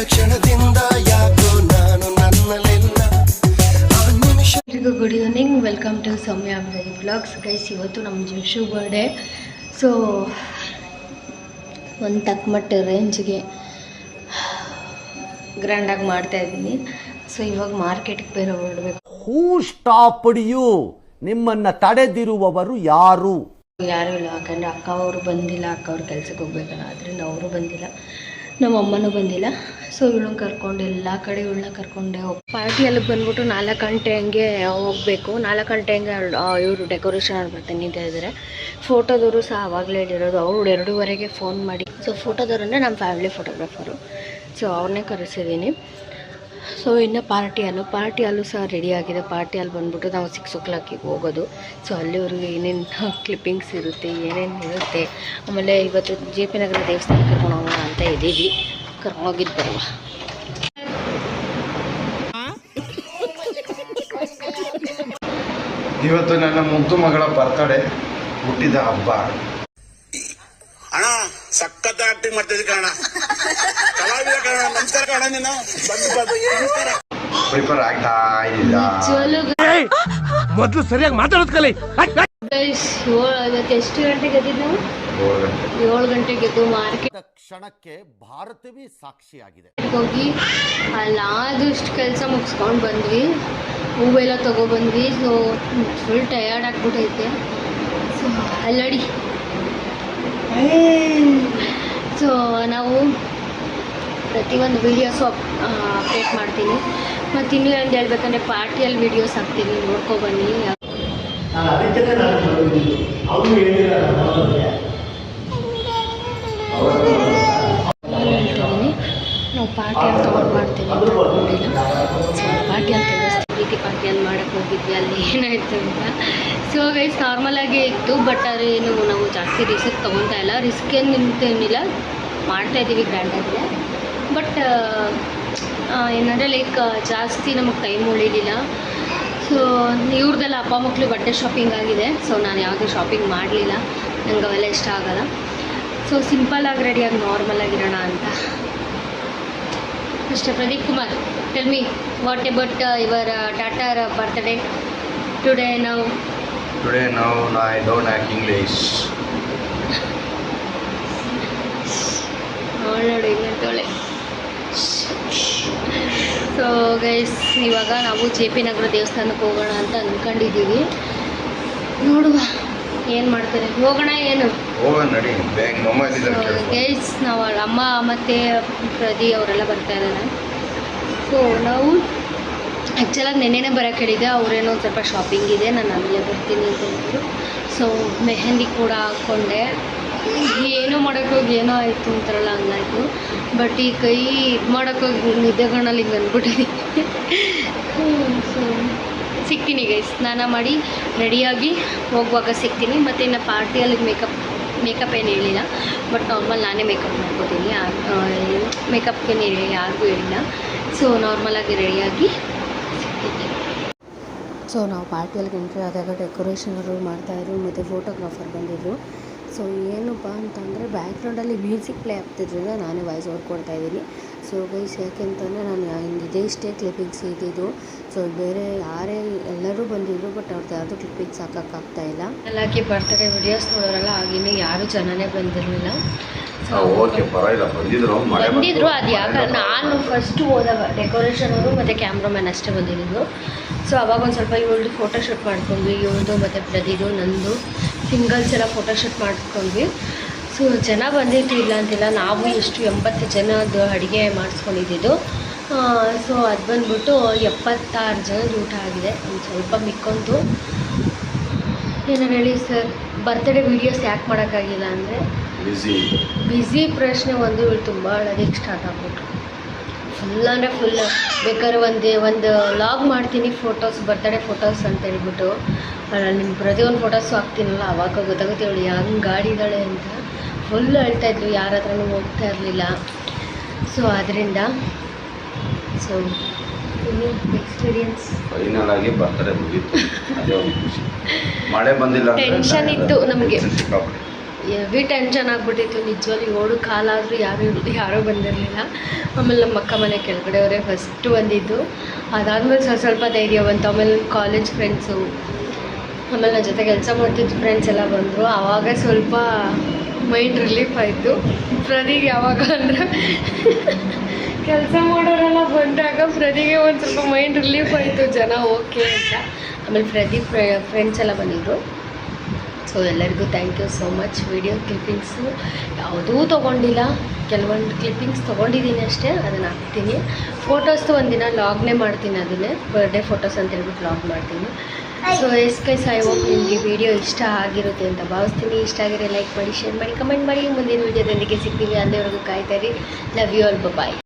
ಕ್ಷಣದಿಂದ ಯಾಕೋ ನಾನು ನನ್ನಲ್ಲೆಲ್ಲ good evening, welcome to Soumya ಅಬ್ರಾದಿ ಬ್ಲಾಗ್ಸ್. ಗೈಸ್, ಇವತ್ತು ನಮ್ಮ ಜಶು ಬರ್ಡೇ. ಸೊ ಒಂದು ತಕ್ಕಮಟ್ಟ ರೇಂಜ್ಗೆ ಗ್ರ್ಯಾಂಡಾಗಿ ಮಾಡ್ತಾಯಿದ್ದೀನಿ. ಸೊ ಇವಾಗ ಮಾರ್ಕೆಟ್ಗೆ ಬೇರೆ ಹೊರಡಬೇಕು. ಹೂ ಸ್ಟಾಪ್ಡ್ ಯು? ನಿಮ್ಮನ್ನು ತಡೆದಿರುವವರು ಯಾರು? ಯಾರೂ ಇಲ್ಲ, ಯಾಕಂದರೆ ಅಕ್ಕ ಅವರು ಬಂದಿಲ್ಲ. ಅಕ್ಕ ಅವ್ರು ಕೆಲಸಕ್ಕೆ ಹೋಗ್ಬೇಕಲ್ಲ, ಅದರಿಂದ ಅವರು ಬಂದಿಲ್ಲ, ನಮ್ಮ ಅಮ್ಮನೂ ಬಂದಿಲ್ಲ. ಸೊ ಇವಳನ್ನ ಕರ್ಕೊಂಡು ಎಲ್ಲ ಕಡೆ ಇವಳನ್ನ ಕರ್ಕೊಂಡೆ ಪಾರ್ಟಿಯಲ್ಲಿ ಬಂದ್ಬಿಟ್ಟು 4 ಗಂಟೆ ಹಂಗೆ ಹೋಗಬೇಕು. 4 ಗಂಟೆ ಹಂಗೆ ಇವರು ಡೆಕೋರೇಷನ್ ಬರ್ತೀನಿ ಅಂತ ಇದ್ದಾರೆ. ಫೋಟೋದವರು ಸಹ ಆವಾಗಲೇ ಹೇಳಿರೋದು. ಅವರು 2:30ಗೆ ಫೋನ್ ಮಾಡಿ. ಸೊ ಫೋಟೋದವ್ರು ಅಂದರೆ ನಮ್ಮ ಫ್ಯಾಮಿಲಿ ಫೋಟೋಗ್ರಾಫರು. ಸೊ ಅವ್ರನ್ನೇ ಕರೆಸಿದ್ದೀನಿ. ಸೊ ಇನ್ನು ಪಾರ್ಟಿ ಹಾಲು ಸಹ ರೆಡಿಯಾಗಿದೆ. ಪಾರ್ಟಿ ಹಾಲು ಬಂದ್ಬಿಟ್ಟು ನಾವು 6 o'clock ಹೋಗೋದು. ಸೊ ಅಲ್ಲಿವರೆಗೂ ಏನೇನು ಕ್ಲಿಪ್ಪಿಂಗ್ಸ್ ಇರುತ್ತೆ, ಏನೇನು ಇರುತ್ತೆ. ಆಮೇಲೆ ಇವತ್ತು JP ನಗರ ದೇವಸ್ಥಾನ ಕರ್ಕೊಂಡು ಹೋಗೋಣ ಅಂತ ಇದ್ದೀವಿ. ಕರ್ಕೊಂಡೋಗಿದ್ದು ಬರುವ. ಇವತ್ತು ನನ್ನ ಮುದ್ದು ಮಗಳ ಬರ್ತಡೇ, ಹುಟ್ಟಿದ ಹಬ್ಬ. ಅಣ್ಣ ಸಖತ್ ಆಕ್ಟಿಂಗ್ ಮಾಡ್ತಿದ್ದೆ ಕಣ, ಕಲಾವಿದ ಕಣ. ನಮಸ್ಕಾರ ಕಣ, ನೀನು ಪ್ರಿಪೇರ್ ಆಗ್ತಾ ಇದ್ದ. ಮೊದಲು ಸರಿಯಾಗಿ ಮಾತಾಡೋದು ಕಲಿ. ಇವತ್ತು ಎಷ್ಟು ಗಂಟೆಗೆ ಎದ್ದಿದ್ದು ನಾವು? 7 ಗಂಟೆಗೆ ಎದ್ದು ಮಾರ್ಕೆಟ್ ಕ್ಷಣಕ್ಕೆ ಭಾರತವೇ ಸಾಕ್ಷಿಯಾಗಿದೆ. ಹೋಗಿ ಅಲ್ಲಾದಷ್ಟು ಕೆಲಸ ಮುಗಿಸ್ಕೊಂಡು ಬಂದ್ವಿ. ಹೂವೆಲ್ಲ ತೊಗೊಬಂದ್ವಿ. ಸೊ ಫುಲ್ ಟಯರ್ಡ್ ಆಗ್ಬಿಟ್ಟೈತೆ. ಸೊ ಅಲ್ಲಡಿ. ಸೊ ನಾವು ಪ್ರತಿಯೊಂದು ವೀಡಿಯೋಸು ಅಪ್ಡೇಟ್ ಮಾಡ್ತೀನಿ. ಮತ್ತು ಇನ್ನೂ ಒಂದು ಹೇಳ್ಬೇಕಂದ್ರೆ ಪಾರ್ಟಿಯಲ್ಲಿ ವೀಡಿಯೋಸ್ ಹಾಕ್ತೀನಿ, ನೋಡ್ಕೊಬನ್ನಿ. ಹೇಳ್ತಿದ್ದೀನಿ, ನಾವು ಪಾರ್ಟಿಯಲ್ಲಿ ತೊಗೊಂಡು ಮಾಡ್ತೀವಿ ಅಂತ ಅಂದ್ಕೊಂಡಿಲ್ಲ. ಸೊ ಪಾರ್ಟಿಯಲ್ಲಿ ತೋರಿಸ್ತೀವಿ. ರೀತಿ ಪಾರ್ಟಿಯಲ್ಲಿ ಮಾಡೋಕ್ಕೆ ಹೋಗಿದ್ವಿ, ಅಲ್ಲಿ ಏನಾಯಿತು ಅಂತ. ಸೊ ಗೈಸ್, ನಾರ್ಮಲಾಗೇ ಇತ್ತು. ಬಟ್ ಅದೇನು ನಾವು ಜಾಸ್ತಿ ರಿಸ್ಕ್ ತೊಗೊತಾ ಇಲ್ಲ. ರಿಸ್ಕ್ ಏನು ನಿಂತೇನಿಲ್ಲ, ಮಾಡ್ತಾಯಿದ್ದೀವಿ ಗ್ರ್ಯಾಂಡಾಗಿದೆ. ಬಟ್ ಏನಂದರೆ ಲೈಕ್ ಜಾಸ್ತಿ ನಮಗೆ ಟೈಮ್ ಉಳಿಲಿಲ್ಲ. ಸೊ ಇವ್ರದ್ದೆಲ್ಲ ಅಪ್ಪ ಮಕ್ಕಳು ಬಟ್ಟೆ ಶಾಪಿಂಗ್ ಆಗಿದೆ. ಸೊ ನಾನು ಯಾವುದೇ ಶಾಪಿಂಗ್ ಮಾಡಲಿಲ್ಲ, ನಂಗೆ ಅವೆಲ್ಲ ಇಷ್ಟ ಆಗೋಲ್ಲ. ಸೊ ಸಿಂಪಲ್ಲಾಗಿ ರೆಡಿಯಾಗಿ ನಾರ್ಮಲಾಗಿರೋಣ ಅಂತ ಅಷ್ಟೇ. Pradeep Kumar, tell me what about your daughter birthday today? ನಾವು ಐ ಡೋಂಟ್ ಹ್ಯಾಕ್ ಇಂಗ್ಲೀಷ್. ನೋಡಿ ಇನ್ನೊಂದೊಳ್ಳೆ. ಸೊ ಗೈಸ್, ಇವಾಗ ನಾವು JP ನಗರ ದೇವಸ್ಥಾನಕ್ಕೆ ಹೋಗೋಣ ಅಂತ ಅಂದ್ಕೊಂಡಿದ್ದೀವಿ. ನೋಡುವ ಏನು ಮಾಡ್ತಾರೆ. ಹೋಗೋಣ ಏನು? ನಡಿ ಬೇಗ. ಗೈಸ್, ನಾವು ಅಮ್ಮ ಮತ್ತು ಪ್ರದಿ ಅವರೆಲ್ಲ ಬರ್ತಾ ಇದ್ದಾರೆ. ಸೊ ನಾವು ಆ್ಯಕ್ಚುಲಾಗಿ ನೆನ್ನೆನೇ ಬರೋಕ್ಕೆ ಹೇಳಿದ್ದೆ. ಅವರೇನೋ ಒಂದು ಸ್ವಲ್ಪ ಶಾಪಿಂಗ್ ಇದೆ, ನಾನು ಅಲ್ಲೇ ಬರ್ತೀನಿ ಅಂತ ಹೇಳಿದ್ರು. ಸೊ ಮೆಹಂದಿ ಕೂಡ ಹಾಕ್ಕೊಂಡೆ. ಏನೋ ಮಾಡೋಕ್ಕೋಗಿ ಏನೋ ಆಯಿತು ಅಂತಾರಲ್ಲ, ಹಂಗಾಯಿತು. ಬಟ್ ಈ ಕೈ ಇದು ಮಾಡೋಕ್ಕೋಗಿ ನಿದ್ದೆಗಣ್ಣಲ್ಲಿ ಹಿಂಗೆ ಅಂದ್ಬಿಟ್ಟಿದ್ದೀನಿ. ಸೊ ಸಿಗ್ತೀನಿ ಗೈಸ್, ಸ್ನಾನ ಮಾಡಿ ರೆಡಿಯಾಗಿ ಹೋಗುವಾಗ ಸಿಗ್ತೀನಿ. ಮತ್ತು ಇನ್ನು ಪಾರ್ಟಿಯಲ್ಲಿ ಮೇಕಪ್ ಏನು ಹೇಳಿಲ್ಲ. ಬಟ್ ನಾರ್ಮಲ್ ನಾನೇ ಮೇಕಪ್ ಮಾಡ್ಕೋತೀನಿ. ಮೇಕಪ್ಗೆ ಯಾರಿಗೂ ಹೇಳಿಲ್ಲ. ಸೊ ನಾರ್ಮಲಾಗಿ ರೆಡಿಯಾಗಿ ಸಿಗ್ತೀನಿ. ಸೊ ನಾವು ಪಾರ್ಟಿಯಲ್ಲಿ ಎಂಟ್ರಿ ಆದಾಗ ಡೆಕೋರೇಷನರು ಮಾಡ್ತಾಯಿದ್ರು ಮತ್ತು ಫೋಟೋಗ್ರಾಫರ್ ಬಂದಿದ್ದರು. ಸೊ ಏನಪ್ಪ ಅಂತಂದರೆ ಬ್ಯಾಕ್ಗ್ರೌಂಡಲ್ಲಿ ಮ್ಯೂಸಿಕ್ ಪ್ಲೇ ಆಗ್ತಿದ್ರಿಂದ ನಾನೇ ವಾಯ್ಸ್ ಓವರ್ ಕೊಡ್ತಾಯಿದ್ದೀನಿ. ಸೊ ಗೈಸ್, ಯಾಕೆಂತಂದರೆ ನಾನು ಇದೇ ಇಷ್ಟೇ ಕ್ಲಿಪ್ಪಿಂಗ್ಸ್ ಇದ್ದಿದ್ದು. ಸೊ ಬೇರೆ ಯಾರೇ ಎಲ್ಲರೂ ಬಂದಿದ್ರು, ಬಟ್ ಅವ್ರದ್ದು ಯಾವುದೂ ಕ್ಲಿಪ್ಪಿಂಗ್ಸ್ ಹಾಕೋಕ್ಕಾಗ್ತಾಯಿಲ್ಲ. ಎಲ್ಲಾಕಿ ಬರ್ತ್ಡೇ ವಿಡಿಯೋಸ್ ನೋಡೋರಲ್ಲ, ಆಗಿನ್ನೂ ಯಾರೂ ಜನನೇ ಬಂದಿರಲಿಲ್ಲ. ಸೊ ಬಂದಿದ್ರು. ಅದು ಯಾಕೆ ನಾನು ಫಸ್ಟು ಹೋದಾಗ ಡೆಕೋರೇಷನ್ ಅವರು ಮತ್ತು ಕ್ಯಾಮ್ರಾಮ್ಯಾನ್ ಅಷ್ಟೇ ಬಂದಿದ್ದು. ಸೊ ಅವಾಗ ಒಂದು ಸ್ವಲ್ಪ ಇವಳ್ದು ಫೋಟೋಶೂಟ್ ಮಾಡ್ಕೊಂಡ್ವಿ. ಇವಳ್ದು ಮತ್ತು ಪ್ರದಿದು ನಂದು ಸಿಂಗಲ್ಸ್ ಎಲ್ಲ ಫೋಟೋಶೂಟ್ ಮಾಡ್ಕೊಂಡ್ವಿ. ಸೊ ಜನ ಬಂದಿತ್ತು, ಇಲ್ಲ ಅಂತಿಲ್ಲ. ನಾವು ಎಷ್ಟು 80 ಜನದ ಅಡುಗೆ ಮಾಡಿಸ್ಕೊಂಡಿದ್ದು. ಸೊ ಅದು ಬಂದ್ಬಿಟ್ಟು 76 ಜನದ ಊಟ ಆಗಿದೆ. ಒಂದು ಸ್ವಲ್ಪ ಮಿಕ್ಕೊಂತು. ಏನಾರು ಹೇಳಿ ಸರ್, ಬರ್ತ್ಡೇ ವೀಡಿಯೋಸ್ ಯಾಕೆ ಮಾಡೋಕ್ಕಾಗಿಲ್ಲ ಅಂದರೆ ಬ್ಯುಸಿ ಪ್ರಶ್ನೆ. ಒಂದು ಇವಳು ತುಂಬ ಅಳೋದಕ್ಕೆ ಸ್ಟಾರ್ಟ್ ಆಗ್ಬಿಟ್ರು. ಫುಲ್ ಅಂದರೆ ಫುಲ್. ಬೇಕಾದ್ರೆ ಒಂದು ಲಾಗ್ ಮಾಡ್ತೀನಿ, ಫೋಟೋಸ್, ಬರ್ತ್ಡೇ ಫೋಟೋಸ್ ಅಂತ ಹೇಳ್ಬಿಟ್ಟು. ನಿಮ್ಮ ಪ್ರತಿಯೊಂದು ಫೋಟೋಸು ಹಾಕ್ತೀನಲ್ಲ, ಆವಾಗ ಗೊತ್ತಾಗುತ್ತೆ ಇವಳು ಹೆಂಗೆ ಗಾಡಿದ್ದಾಳೆ ಅಂತ. ಫುಲ್ ಹೇಳ್ತಾಯಿದ್ರು, ಯಾರ ಹತ್ರನೂ ಹೋಗ್ತಾ ಇರಲಿಲ್ಲ. ಸೊ ಅದರಿಂದ ಸೊ ಎಕ್ಸ್ಪೀರಿಯನ್ಸ್ ಫೈನಲ್ ಆಗಿ ಬರ್ತಡೇ ಮುಗೀತು. ಅದೇ ಒಂದು ಖುಷಿ. ಮಳೆ ಬಂದಿಲ್ಲ, ಟೆನ್ಷನ್ ಇತ್ತು ನಮಗೆ. ಹೆವಿ ಟೆನ್ಷನ್ ಆಗಿಬಿಟ್ಟಿತ್ತು ನಿಜವಾಗ್ಲೂ 7 ಕಾಲಾದರೂ ಯಾರೂ ಬಂದಿರಲಿಲ್ಲ. ಆಮೇಲೆ ನಮ್ಮ ಅಕ್ಕ ಮನೆ ಕೆಳಗಡೆಯವರೇ ಫಸ್ಟು ಬಂದಿದ್ದು. ಅದಾದಮೇಲೆ ಸ್ವಲ್ಪ ಧೈರ್ಯ ಬಂತು. ಆಮೇಲೆ ಕಾಲೇಜ್ ಫ್ರೆಂಡ್ಸು, ಆಮೇಲೆ ನನ್ನ ಜೊತೆ ಕೆಲಸ ಮಾಡ್ತಿದ್ದು ಫ್ರೆಂಡ್ಸ್ ಎಲ್ಲ ಬಂದರು. ಆವಾಗ ಸ್ವಲ್ಪ ಮೈಂಡ್ ರಿಲೀಫ್ ಆಯಿತು. ಪ್ರದೀಪ್ ಯಾವಾಗ ಅಂದರೆ ಕೆಲಸ ಮಾಡೋರೆಲ್ಲ ಬಂದಾಗ ಪ್ರದೀಪ್ಗೆ ಒಂದು ಸ್ವಲ್ಪ ಮೈಂಡ್ ರಿಲೀಫ್ ಆಯಿತು, ಜನ ಓಕೆ ಅಂತ. ಆಮೇಲೆ ಪ್ರದೀಪ್ ಫ್ರೆಂಡ್ಸ್ ಎಲ್ಲ ಬಂದಿದ್ದರು. ಸೊ ಎಲ್ಲರಿಗೂ thank you so much. Video clippings ಯಾವುದೂ ತೊಗೊಂಡಿಲ್ಲ, ಕೆಲವೊಂದು ಕ್ಲಿಪ್ಪಿಂಗ್ಸ್ ತೊಗೊಂಡಿದ್ದೀನಿ ಅಷ್ಟೇ, ಅದನ್ನು ಹಾಕ್ತೀನಿ. ಫೋಟೋಸ್ದು ಒಂದಿನ ಲಾಗ್ನೇ ಮಾಡ್ತೀನಿ, ಅದನ್ನೇ ಬರ್ಡೇ ಫೋಟೋಸ್ ಅಂತ ಹೇಳ್ಬಿಟ್ಟು ಲಾಗ್ ಮಾಡ್ತೀನಿ. ಸೊ ಎಸ್ ಐ ಹೋಪ್ ನಿಮಗೆ ವಿಡಿಯೋ ಇಷ್ಟ ಆಗಿರುತ್ತೆ ಅಂತ ಭಾವಿಸ್ತೀನಿ. ಇಷ್ಟ ಆಗಿರೋ ಲೈಕ್ ಮಾಡಿ, ಶೇರ್ ಮಾಡಿ, ಕಮೆಂಟ್ ಮಾಡಿ. ಮುಂದಿನ ವಿಡಿಯೋದೊಂದಿಗೆ ಸಿಗ್ತೀವಿ. ಅಲ್ಲಿವರೆಗೂ ಕಾಯ್ತಾ ಇರಿ. Love you all, bye.